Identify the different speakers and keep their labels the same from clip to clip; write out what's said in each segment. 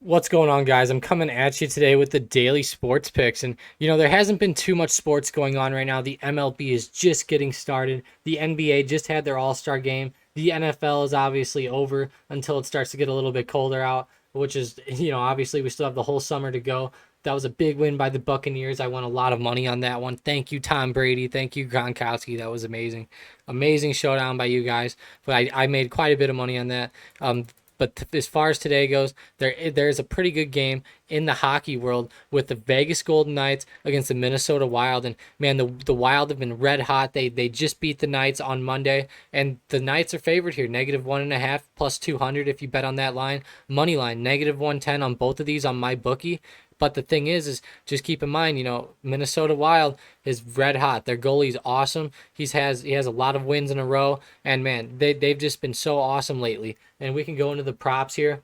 Speaker 1: What's going on, guys? I'm coming at you today with the daily sports picks. And, there hasn't been too much sports going on right now. The MLB is just getting started. The NBA just had their All Star game. The NFL is obviously over until it starts to get a little bit colder out, which is, obviously we still have the whole summer to go. That was a big win by the Buccaneers. I won a lot of money on that one. Thank you, Tom Brady. Thank you, Gronkowski. That was amazing. Amazing showdown by you guys. But I made quite a bit of money on that. But as far as today goes, there's a pretty good game in the hockey world with the Vegas Golden Knights against the Minnesota Wild. And man, the Wild have been red hot. They just beat the Knights on Monday, and the Knights are favored here, -1.5 plus 200 if you bet on that line. Money line -110 on both of these on my bookie. But the thing is just keep in mind, Minnesota Wild is red hot. Their goalie's awesome. He has a lot of wins in a row, and man, they've just been so awesome lately. And we can go into the props here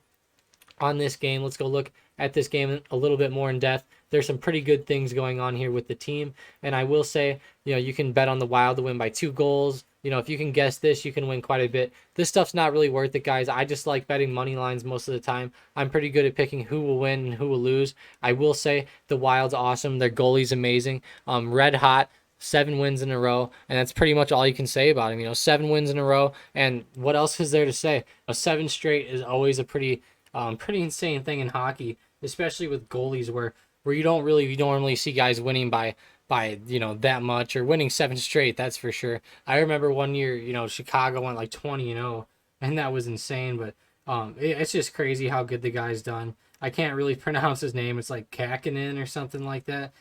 Speaker 1: on this game. Let's go look at this game a little bit more in depth. There's some pretty good things going on here with the team, and I will say, you can bet on the Wild to win by 2 goals. If you can guess this, you can win quite a bit. This stuff's not really worth it, guys. I just like betting money lines most of the time. I'm pretty good at picking who will win and who will lose. I will say the Wild's awesome. Their goalie's amazing. Red hot. 7 wins in a row, and that's pretty much all you can say about him. 7 wins in a row, and what else is there to say? A 7 straight is always a pretty insane thing in hockey, especially with goalies, where you don't normally see guys winning by that much or winning 7 straight. That's for sure. I remember one year, Chicago went like 20-0, and that was insane. But it's just crazy how good the guy's done. I can't really pronounce his name. It's like Kakinen or something like that.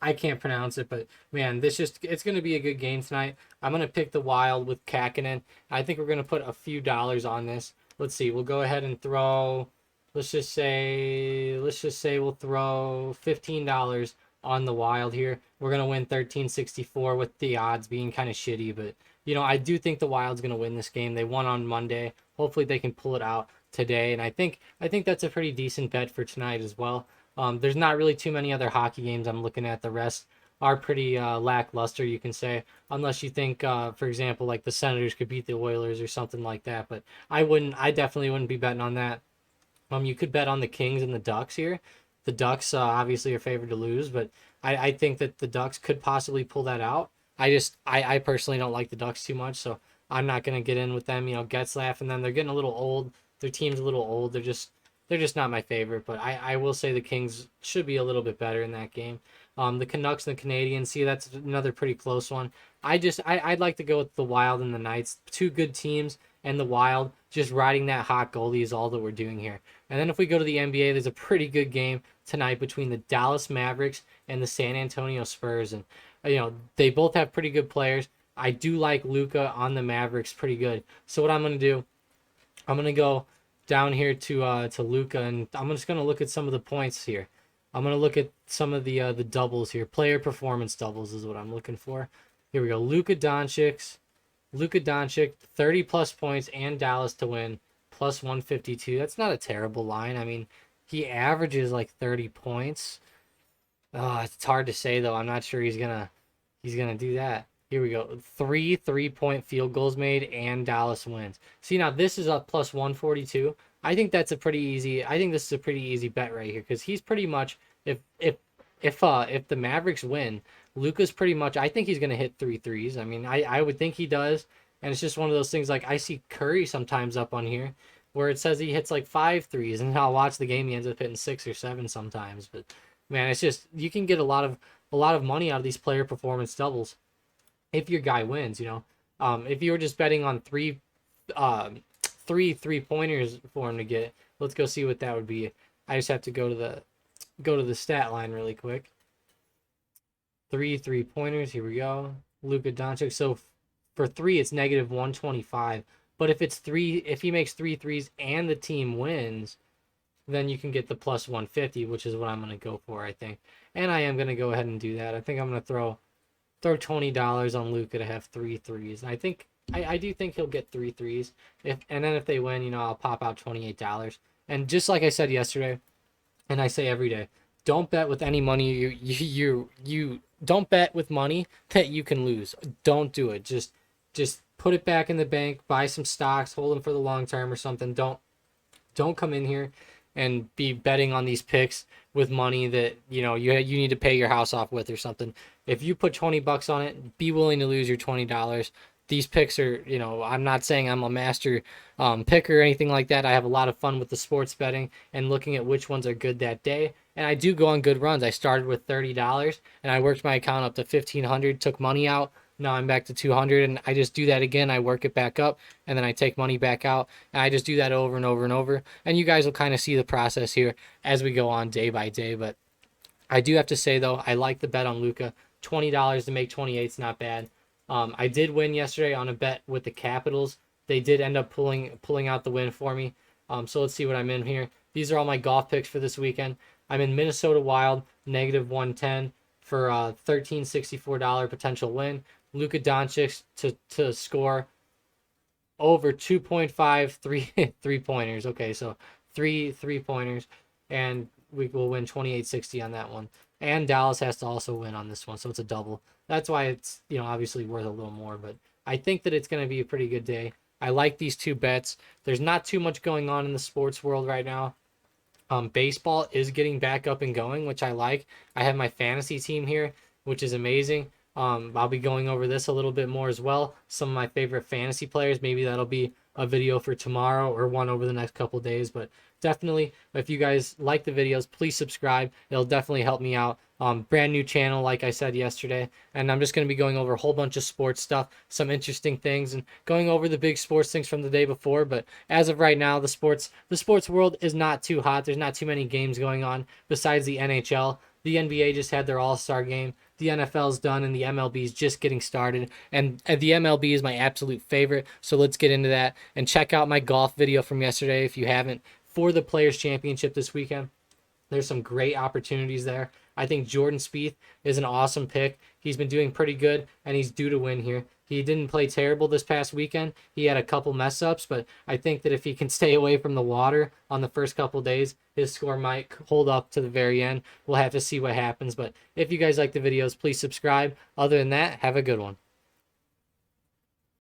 Speaker 1: I can't pronounce it, but man, it's going to be a good game tonight. I'm going to pick the Wild with Kakinen. I think we're going to put a few dollars on this. Let's see. We'll go ahead and throw, let's just say we'll throw $15 on the Wild here. We're going to win 1364 with the odds being kind of shitty, but I do think the Wild's going to win this game. They won on Monday. Hopefully they can pull it out today, and I think that's a pretty decent bet for tonight as well. There's not really too many other hockey games I'm looking at. The rest are pretty lackluster, you can say, unless you think, for example, like the Senators could beat the Oilers or something like that. But I definitely wouldn't be betting on that. You could bet on the Kings and the Ducks here. The Ducks obviously are favored to lose, but I think that the Ducks could possibly pull that out. I personally don't like the Ducks too much, so I'm not gonna get in with them. Getzlaff and them, they're getting a little old. Their team's a little old. They're just not my favorite, but I will say the Kings should be a little bit better in that game. The Canucks and the Canadiens, see, that's another pretty close one. I'd like to go with the Wild and the Knights, two good teams, and the Wild just riding that hot goalie is all that we're doing here. And then if we go to the NBA, there's a pretty good game tonight between the Dallas Mavericks and the San Antonio Spurs, and they both have pretty good players. I do like Luka on the Mavericks pretty good. So what I'm gonna do, I'm gonna go down here to Luka, and I'm just gonna look at some of the points here. I'm gonna look at some of the doubles here. Player performance doubles is what I'm looking for. Here we go. Luka Doncic, 30 plus points and Dallas to win, plus 152. That's not a terrible line. I mean, he averages like 30 points. It's hard to say though. I'm not sure he's gonna do that. Here we go. 3 3-point field goals made and Dallas wins. See, now this is a plus 142. I think that's a pretty easy. I think this is a pretty easy bet right here because he's pretty much if the Mavericks win, Luka's pretty much. I think he's gonna hit three threes. I mean, I would think he does, and it's just one of those things. Like I see Curry sometimes up on here where it says he hits like 5 threes, and I'll watch the game. He ends up hitting 6 or 7 sometimes. But man, it's just you can get a lot of money out of these player performance doubles if your guy wins. If you were just betting on three-pointers for him to get, let's go see what that would be. I just have to go to the stat line really quick. 3 3-pointers. Here we go. Luka Doncic. So for three, it's -125. But if he makes 3 threes and the team wins, then you can get the plus 150, which is what I'm going to go for, I think. And I am going to go ahead and do that. I think I'm going to throw $20 on Luka to have 3 threes. I do think he'll get 3 threes. And then if they win, I'll pop out $28. And just like I said yesterday, and I say every day, don't bet with any money. You don't bet with money that you can lose. Don't do it. Just put it back in the bank. Buy some stocks. Hold them for the long term or something. Don't come in here and be betting on these picks with money that you need to pay your house off with or something. If you put $20 on it, be willing to lose your $20. These picks are, I'm not saying I'm a master picker or anything like that. I have a lot of fun with the sports betting and looking at which ones are good that day. And I do go on good runs. I started with $30 and I worked my account up to 1,500, took money out. Now I'm back to 200, and I just do that again. I work it back up, and then I take money back out, and I just do that over and over and over. And you guys will kind of see the process here as we go on day by day. But I do have to say though, I like the bet on Luka. $20 to make 28 is not bad. I did win yesterday on a bet with the Capitals. They did end up pulling out the win for me. So let's see what I'm in here. These are all my golf picks for this weekend. I'm in Minnesota Wild -110 for a $13.64 potential win. Luka Doncic to score over 2.5 three-pointers. Okay, so three-pointers, and we will win 28-60 on that one. And Dallas has to also win on this one, so it's a double. That's why it's, obviously worth a little more, but I think that it's going to be a pretty good day. I like these two bets. There's not too much going on in the sports world right now. Baseball is getting back up and going, which I like. I have my fantasy team here, which is amazing. I'll be going over this a little bit more as well. Some of my favorite fantasy players. Maybe that'll be a video for tomorrow or one over the next couple days. But definitely, if you guys like the videos, please subscribe. It'll definitely help me out. Brand new channel, like I said yesterday, and I'm just going to be going over a whole bunch of sports stuff, some interesting things, and going over the big sports things from the day before. But as of right now, the sports world is not too hot. There's not too many games going on besides the NHL. The NBA just had their All-Star game. The NFL's done, and the MLB is just getting started. And the MLB is my absolute favorite. So let's get into that and check out my golf video from yesterday if you haven't, for the Players Championship this weekend. There's some great opportunities there. I think Jordan Spieth is an awesome pick. He's been doing pretty good, and he's due to win here. He didn't play terrible this past weekend. He had a couple mess ups, but I think that if he can stay away from the water on the first couple days, his score might hold up to the very end. We'll have to see what happens. But if you guys like the videos, please subscribe. Other than that, have a good one.